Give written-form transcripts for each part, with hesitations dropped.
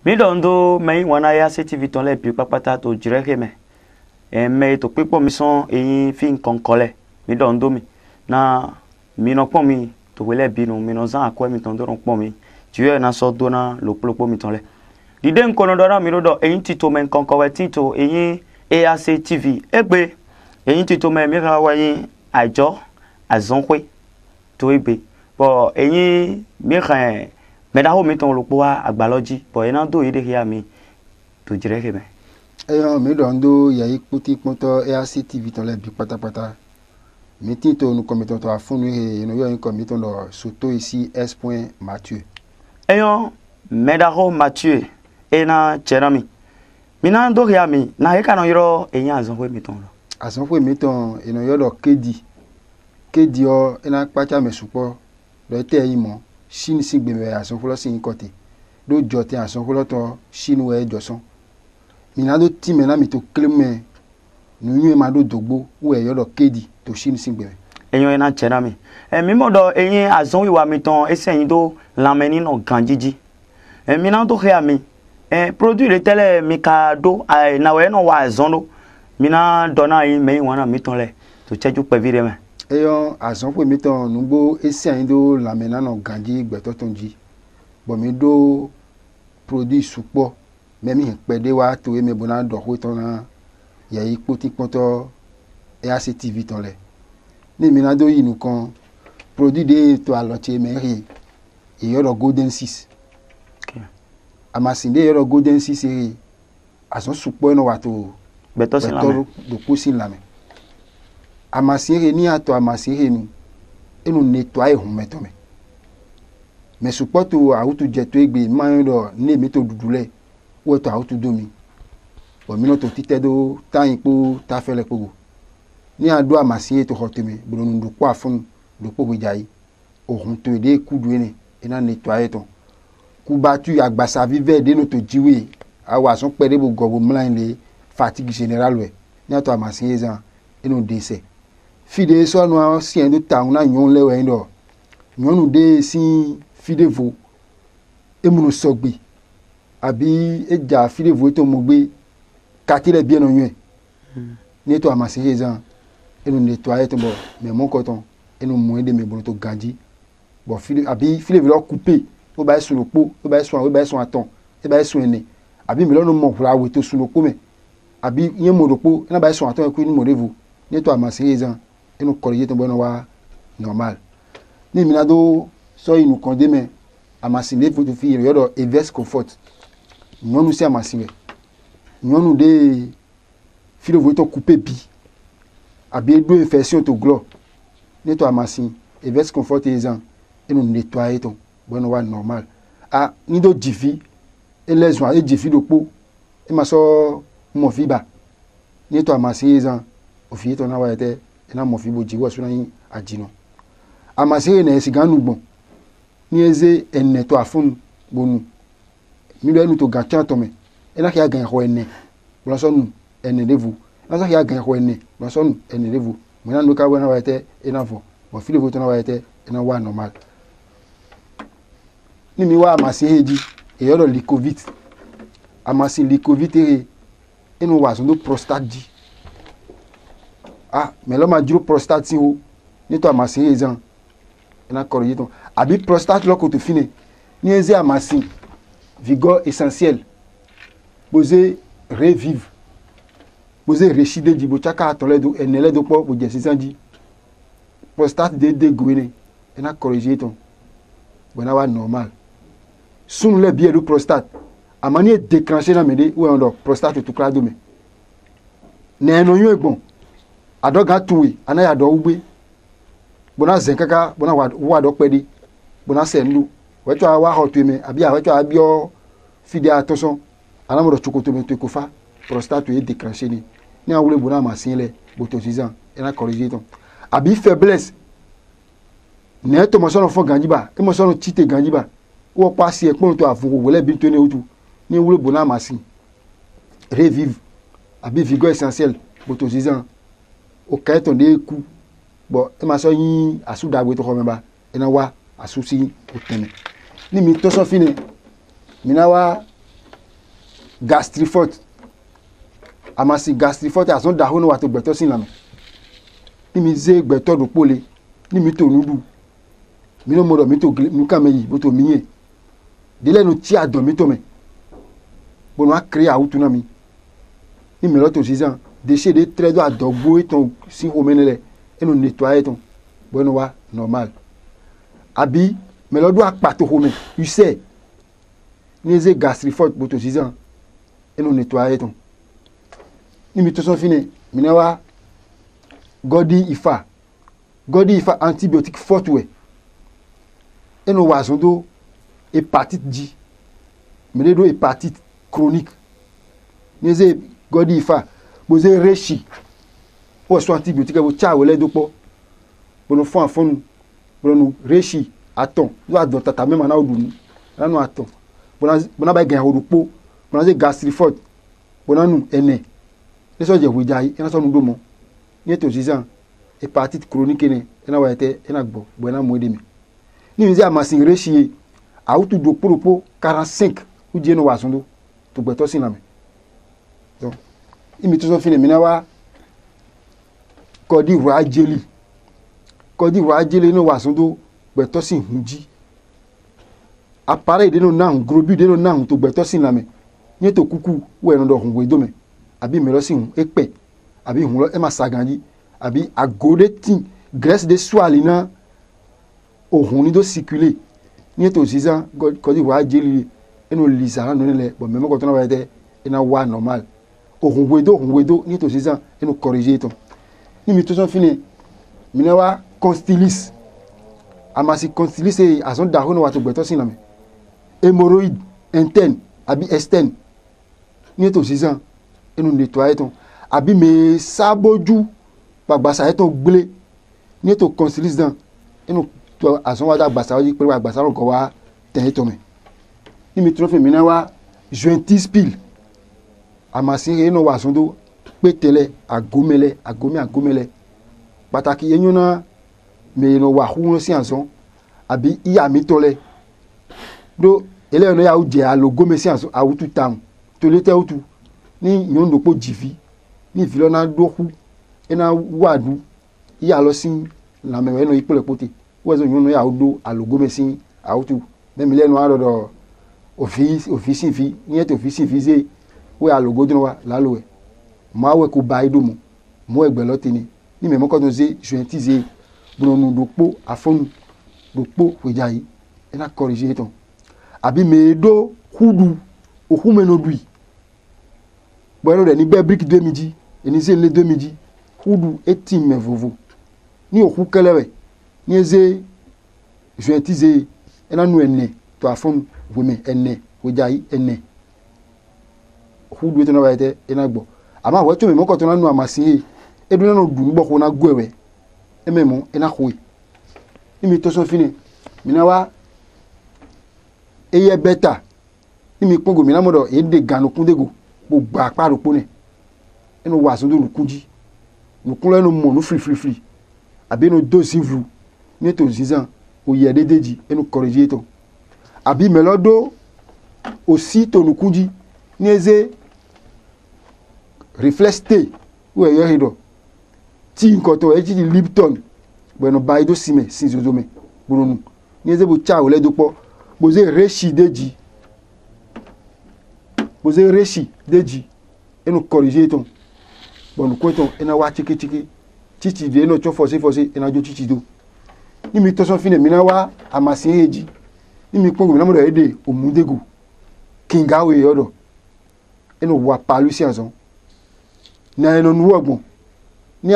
mi dondo me wana ya CTV ton le bi papata to jireke me me to pipo mi son eyin fin konkole mi dondo mi na mi no pon mi to wele bi no mi no zan akwa mi ton do ron pon mi jiwe na so do na lopolopo mi ton le dide nkono do na mi do eyin tito men konkowe tito eyin EAC TV egbe eyin tito me mi ra wa yin ajo azonkwe to egbe bo eyin mi kan mais d'abord mettons le poids à Balogi pour un an d'eau il est mi tu dirais que mais mais dans d'eau il y a écouté quand EAC TV dans les bi pata pata mettons nous commettons à fond nous y a un commettons surtout ici S. Mathieu mais d'abord Mathieu et na Jeremy mina do ya mi na e kana yoro eyan azonwe mettons azonwe mettons et nous y a do kedi o e na pacha me support do te yimo Chine si gbeme asonfolo si côté do jote asonfolo to Chine we joson mina do ti mena mi to kleme nu yu ma do dogbo we yo do kedi to Chine si gbeme eyan na chera mi mi modo eyin azon wi wa mi ton eseyin do lameni no ganjiji mina do he ami produit le tele mi ka do na we no wa azon do mina dona yin me wana mi ton le to cheju pe vire me azon po mi ton nugbo esi ayin do lamena no ganji gbeto tonji bo mi do produit supo memi pede wa to me bona do ho ton na ya ipo ti poto EAC TV ton le ni mi na do yinu kan produit de to aloche me ri e yo do golden 6 amasinde yo do golden 6 ri azon supo no wa to beto sin lame do kusin lame amasire ni ato amasire nu enu nettoyer hun meto me mais support auto jeto egbe man do ni mi to dudule wo to auto do mi bo mi no to tite do tan ipo ta fele pogo ni ado amasire to hoteme bo nu do kwa fun do pogo jai ohun to de kudu ene ena nettoyer to ku batu agbasa vive de no to jiwe awa son pere bo gogo mlan le fatigue générale we ni ato amasire zan enu dese fide so no si en do taun na yon lewe ndo yon de si fide vo emunu sogbe abi eja fide vo to mo gbe katile bien no yun ni to amase zan enu nettoyer to bo mais mon coton enu mo de me bon to ganji bo fide abi fide vo couper o ba sun lopo o ba sun aton e ba sun ene abi mi lo no mo fura we to sun lopo me abi yen mo lopo na ba sun aton e ku ni mo revo ni to amase zan enu corriger ton bon wa normal ni minado so inu konde me amasine foto fi yo do Evest Comfort nyonu si amasine nyonu de filo voto couper bi abi do infection to glo ni to amasine Evest Comfort ezan enu nettoyer ton bon wa normal ni do jifi e lezo e jifi do po e ma so mo fi ba ni to amasine ezan o fi to na wa ete ena mo fi boji wo suna yin ajino amase na esiganu gbon ni eze enne to afun bonu mi lo enu to gacha to me ena ki agan ho enne bo so nu enne levu na so ki agan ho enne bo so nu enne levu mo na no ka wona wa ete ena fo bo fi levu to na wa ete ena wa normal ni mi wa amase heji e yo do licovid amase licovid enu wa so do prostate di mais l'homme a dit prostate si haut ni to amasi ezan na corriger ton abi prostate lo ko to fine ni eze amasi vigor essentiel poser revive poser rechide di bo chaka atole do enele do po bo je sisanji prostate de gwene na corriger ton bona wa normal sun le bien do prostate amani déclencher na mede ou on do prostate to klado me na eno yo egbon adoga tuwe anaya do ugbe bona zenkaka bona wa do pedi bona sendu weto wa hotu me abi weto abio fide atoson anamo do chukoto me to kofa prostate e déclencher ni awule bona masinle boto sizan e na corriger ton abi faiblesse ne to mo so no fo ganjiba e mo so no chite ganjiba wo pasi e pon to afun wo le bi to ne otu ni wule bona masin revive abi vigor essentiel boto sizan o kaito de ku bo e ma so yin asudagbe to ko meba ina wa asusi o tene ni mi to so fine mi na wa gastrifort amasi gastrifort azon daho no wato gbeto sin lame ni mi ze gbeto do pole ni mi to nudu mi no modo mi to mi ka me yi bo to mi yen de le no ti adon mi to me bo no a créer auto na mi ni mi lo to sizan déchet de très do adogbo ton si ho menele e no nettoyer ton bo no wa normal abi me lo do apato ho me you say ni ze gastrifort bo to sizan e no nettoyer ton ni mi to so fini mi na wa godi ifa antibiotique forte we e no wa so do hépatite G me le do hépatite chronique ni ze godi ifa bo ze reshi o so antibiotique bo cha wele do po bo no fon afonu bo no reshi aton do adon tata me ma na odun na no aton bo na ba gan orupo bo na ze gastrifort bo na nu ene le so je wejai ena so nu do mo ni to sizan hépatite chronique ne ena wa ete ena gbo bo na mo ede mi ni mi ze amasin reshi autu do poropo 45 u je no wa sun do to gbeto sin na me donc imi to so fini mi na wa kodi ro ajeli no wa sun do gbeto sin hunji appareil de no na hun grobu de no na hun to gbeto sin na me ni to kuku we no do hun we do me abi me lo sin hun epe abi hun lo e ma saganji abi agode tin graisse de soie na ohun ni do circuler ni to sizan kodi ro ajeli eno lisa no le bo me mo ko to na wa de ina wa normal ohun wedo ni to sizan eno corriger ton ni mi to so fini mi na wa constylis amasi constylis e azon daho no wa to gbeto sin la me hémorroïde interne abi externe ni to sizan eno nettoyer ton abi me saboju pagbasa ton gble ni to constylis dan eno to azon wa da gbasa yi pe wa gbasa ro ko wa ten to me ni mi to fini mi na wa jointis pile amasi eno wa sun do petele agomele pàtàkì yenyo na me no wa hu si anson abi iya mi tole do ele no ya uje alogome si anson awutu tam to lete utu ni yondo po jivi ni vilo na do hu ena wadu iya lo sin la me no ipole pote wezo yono ya do alogome si awutu me le no arodo office fi ni et office fi ze we alogo dun wa lalowe ma we ko ba ido mo egbe lotini ni me mo ko don ze jointize bronu dopo afonu dopo wejayi ena corriger ton abi me do hudu ohume no dui bo de ni be brick 2 midi eni ze le 2 midi hudu etin me vovo ni ohu kelewe ni eze jointize ena nu ene to afonu weme ene wejayi ene hudu eto na ba ete ena gbo ama we to me mo ko to na nu amasin edu na no du gbo ko na gwewe ememo ena khoi imi to so fini mi na wa eye beta imi pongo mi na modo e de ganu kundego bo gba paru pone enu wa so do lukunji lukun le no mo no free abi no dosi vlu ni to zizan o ye dedeji enu corriger to abi melodo aussi to lukunji ni eze reflex T ou yo hido ti nkoto e ji Lipton bueno baido sime sinzozome burunu ni eze bo cha ole dopo boze reshi deji enu corriger ton bon ko ton ena wa chiki chichi de no cho force ena jo chichi do ni mi to so fine mi na wa amasin eji ni mi pongo mi na mo do ede omudego kingawe yodo enu wa palu si azon na eno nu ogbon ni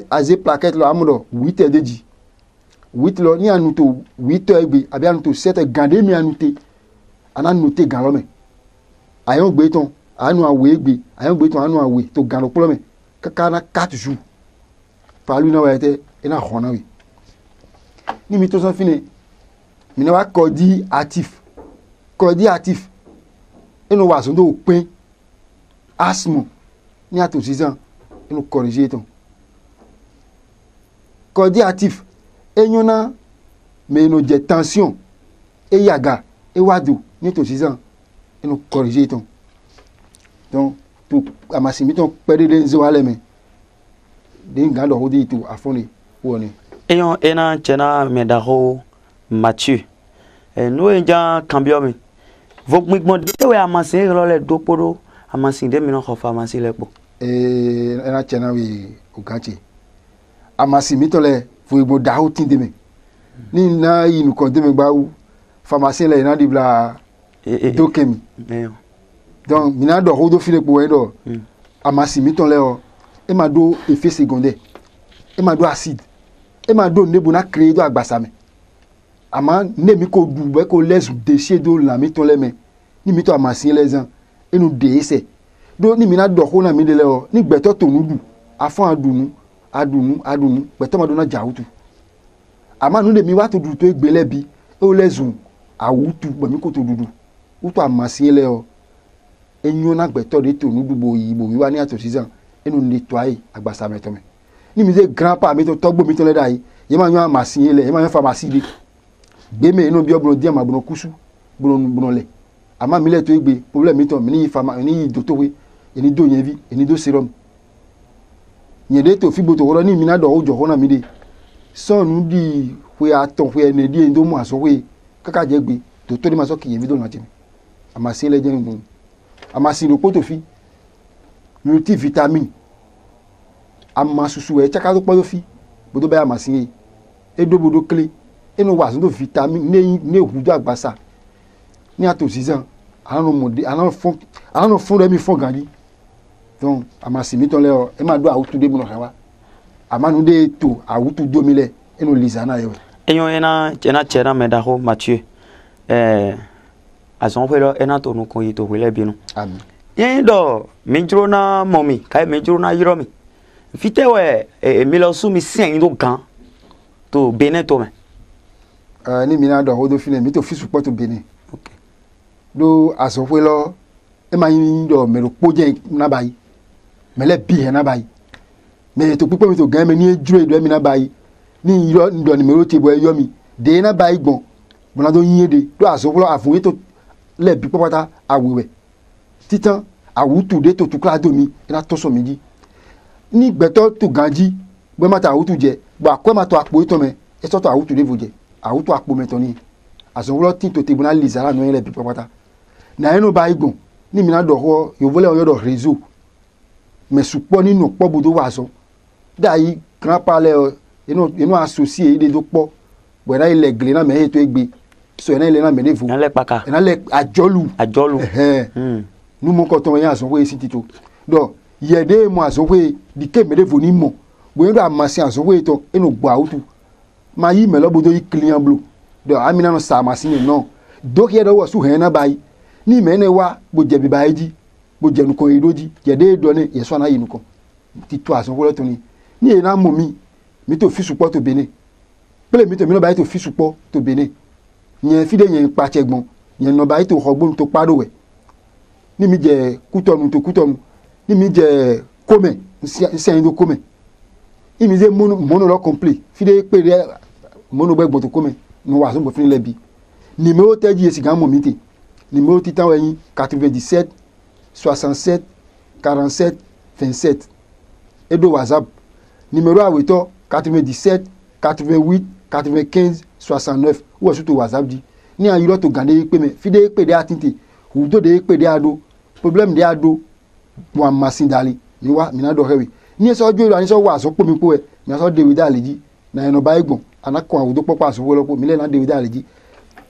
aze plaquette lo amudo 8 deji 8 lo ni anuto 8 egbe abi anuto 7 gande mi anute ananote gan lo me ayon gbe ton anu awe egbe ayon gbe ton anu awe to gan lo polo me kaka na 4 jours palu na wa ete ena khona wi ni mi to so fine mi na wa kodi actif eno wa so do pin asthme ni ato sizan eno corriger ton kodi actif enyona me no je tension e yaga e wadu ni to sizan eno corriger ton donc to amasi mi to pede de nzo ale me de ngando ho di to afoni woni eyon ena chena medaho Mathieu no enja cambio mi vok migbon de we amasi lo le doporo amasi de mi no khofa amasi le po ena chena we ogachi amasi mi to le fo igbo daho tin de me ni na inu kon de me gba u pharmacie le na di bla dokemi donc mina do ho do file po do amasi mi to le o e ma do effet secondaire e ma do acide e ma do nebu na créer do agbasa me ama ne mi ko du be ko les déchets do la mi to le me ni mi to amasi les an e nu de ese do ni mina do ho na mi de le o ni gbeto to nu du afon adunu gbeto ma do na jawutu ama nu de mi wa to du to egbele bi o lezun awutu gbe mi ko to dudu utu amasi le o enyo na gbeto de to nu du bo yi bo wi wa ni ato season enu nettoyer agbasa me to me ni mi se grandpa mi to togbo mi to le dai ye ma yan amasi le ye ma yan pharmacie de gbe me inu bi obro di ama bro kusu bro le ama mi le to egbe problem mi to mi ni pharma ni doctor we eni do yen vi eni do serum yen de to fi bo to ro ni mi na do ojo ho na mi de so nu di we aton we ene di endo mu aso we kaka je gbe to ni ma so ki yen vi do na je mi amasi le je ngun amasi ro po to fi multivitamin amasusu e chaka to po fi bodo be amasi edo bodo kle eno wa so vitamin ne hudo agbasa ni ato season anu mode anu fun re mi fun gari donc amasi mi to le o e ma do awutu de buno hawa amanu de to awutu do mi le eno lizana yo eyon ena chena medaho Mathieu azon fero ena to nu ko yi to wele binu amen yen do minjuro na momi kai minjuro na yiromi fite we mi lo su mi sin do gan to Benin to me ni mi na do ho do fine mi to fi support to Benin okay do asofwe lo e ma yin do me ro poje na bayi me le bi he na bayi me to pipo mi to gan me ni ejuro do mi na bayi ni yiro ndo ni me ro tebo eyo mi de na bayi gbon bona do yin de do asofwe lo afun to le bi popata awewe titan awutu de to tukla do mi ina to so meji ni gbeto to ganji gbe mata awutu je gba ko ma to apo to me e so to awutu de voje awutu apo me to ni asonwolo tin to tribunal lizara no ile bi popata na enu ba igun ni mi na do ho yo vole oyo do réseau me supo ninu po budo wa so dai grand palais inu associé de do po bo na ile gle na me to egbe so na ile na me devu na le paka na le ajolu nu mo ko to yan aso we sitito do yede mo aso we di ke me devu ni mo bo ndo amasi aso we to enu gbo awutu ma yi me lo bodo yi client blue do amina no sa machine no do ke do wo su he na bayi ni me ne wa bo je bi bayi ji bo je nu ko idoji yede do ne yeso na yi nu ko ti to aso wo to ni e na mo mi to fi support to Benin pele mi to mi no bayi to fi support to Benin yen fi de yen pa chegbon yen no bayi to hogbon to paro we ni mi je kutonu ni mi je kome nse ndo kome ni mi je mono lo complet fi de pe mono gbe gbon to kome no wa so bo fi lebi ni me o teji esi gan mo mi te ni me o titan weyin 97 67 47 27 edo WhatsApp numéro aweto 97 88 95 69 wo so to WhatsApp di ni an yiro to gande pe me fi de pe de atinte udo de pe de ado problem de ado mo amasin dali ni wa mi na do hewe ni so ojo ani so wa so po mi po e mi so David Aleji na eno ba egbon anako awudo popa so wo lopo mi le na David Aleji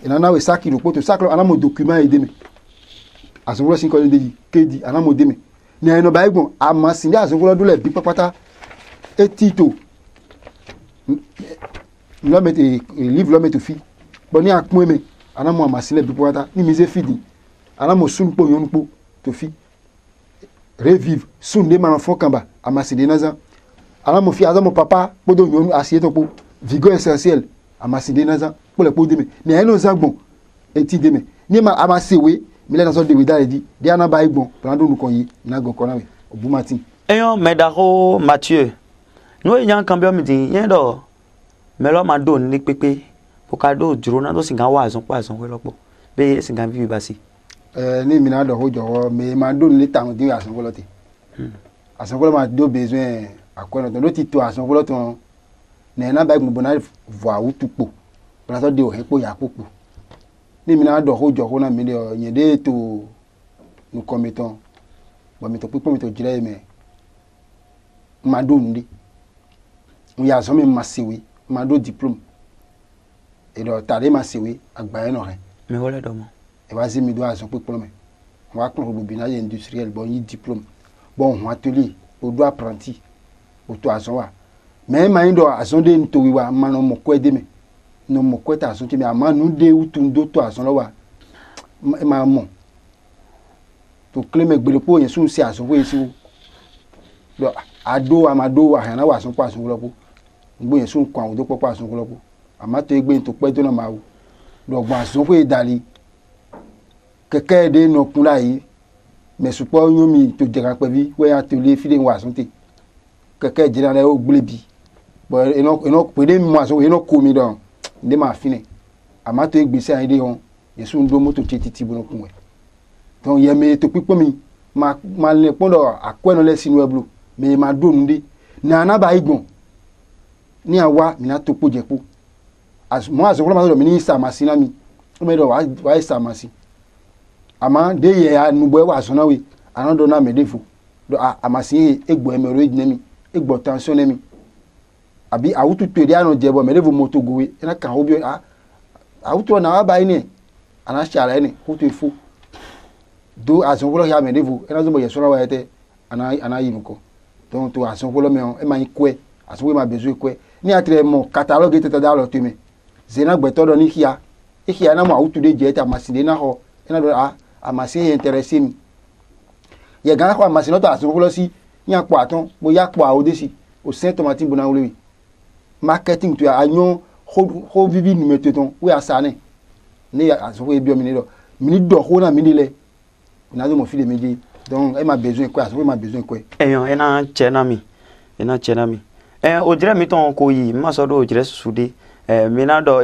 ina na we saki ro poto sakro ana mo document e de me aso wo sin ko de ji kedi ana mo de me ni eno ba egbon amasin da aso wo do le bi papata etito lo mete livre lo mete fi bo ni akun me ana mo amasin le bi papata ni mi se fidi ana mo sun po yon po to fi revive sun de man fo kamba amasin de naza ana mo fi aza mo papa podo yon asie to po vigor essentiel amasin de naza po le po de me ni eno zagbon eti de me ni ma amasewe mi le na so de wida di de ana ba igbon plando nu kon yi na go kon na we obumatin eyon medaho Mathieu no yan cambio mi din yen do melo ma do ni pepe pokado juro na do singa wa azon pa azon we lopo be singa bi ba si ni mina do ho jowo me ma do ni ta di asan folo te asan folo ma do besoin akono to do ti to asan folo to na ba gbon na vo awutupo bra so de o hepo ya popo ni mina do ho jowo na mi de yen de to nu komiton bo mi to pipo mi to jire me ma do ndi ya so mi ma siwe ma do diplôme et do tare ma siwe agba eno re mi wole do mo e va si mi do aso pipo me wa kon ro bobinage industriel bon yi diplôme bon on atelier o do apprenti o to aso wa me ma ndo aso de nto wi wa ma no mo ko de me no mo ko ta aso ti me ama nu de utu ndo to aso lo wa ma mo to claim gbele po yen sun si aso we si do ado amado wa na wa sun pa aso lo po gbo yen sun kan o do po aso lo po ama to egbe to pe to na ma wo do gba aso we dali keke de no kun la yi me supo yun mi to jera pe bi we atelier fi de wa sun te keke jira le o gbele bi bo eno pe de mi mo aso eno ko mi don de ma fine ama to egbe se ayi de hon yesu ndo moto titi bo no kun we donc ye me to pipo mi ma le pondo akweno le sinu eblu me ma do nde na na ba igbon ni awa mi na to poje po as mo aso ko ma do mi ni sa masina mi o me do wa sa masi ama de ye anugbo wa so na we anodo na me defo do amasi egbo emero ejinemi egbo tension emi abi awutu tori ano jebo me defo moto gowe na kan obi awutu na wa ba ni ana shara ni ko to fo do asonfolo ya me defo na zo mo ye so na wa ete ana yinuko donc to asonfolo me e ma ikwe asonfolo ma bezu ikwe ni atre mo catalogue tete da lo teme zena gbeto do ni hia na mo awutu de je ta masinde na ho ina do amasi intéressé mi ye gan ko amasi no to asonfolo si yan po aton mo ya po awode si o saint tomati bona wole marketing to anyo ho vivi ni meteton we asane ni asonfolo e bi o mi ni do ho na mi ni le na zo mo fi le meji donc e ma besoin quoi asonfolo ma besoin quoi eyan ena chenami o jire mi ton ko yi ma so do o jire susude mi na do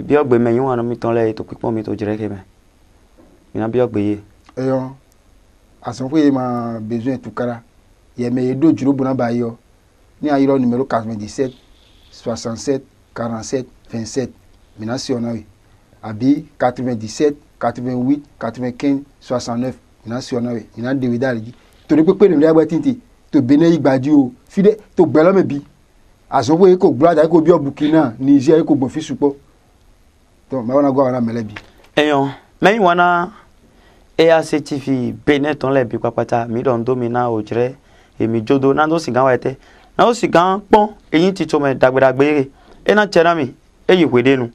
bi ogbe me yun mi ton le to pipo mi to jire ke me mi na bi ogbe ye eyan asonfolo ma besoin tout kara ye me do juro bona ba yo ni ayiro numéro 97 67 47 27 mi na si ona we abi 97 88 95 69 mi na si ona we mi na de we dali to de pepe ni agba tinti to bene igbadi o fide to gbelo me bi asonfolo ko gbada ko bi obukina Niger ko gbon fi supo to ma wana go wana melebi eyan meyin wana ACTV bene ton le bi papata mi don domina o jire emi jodo na do sigan wa ete na o sigan pon eyin ti to me dagbedagbe ena chenami eyi wedenu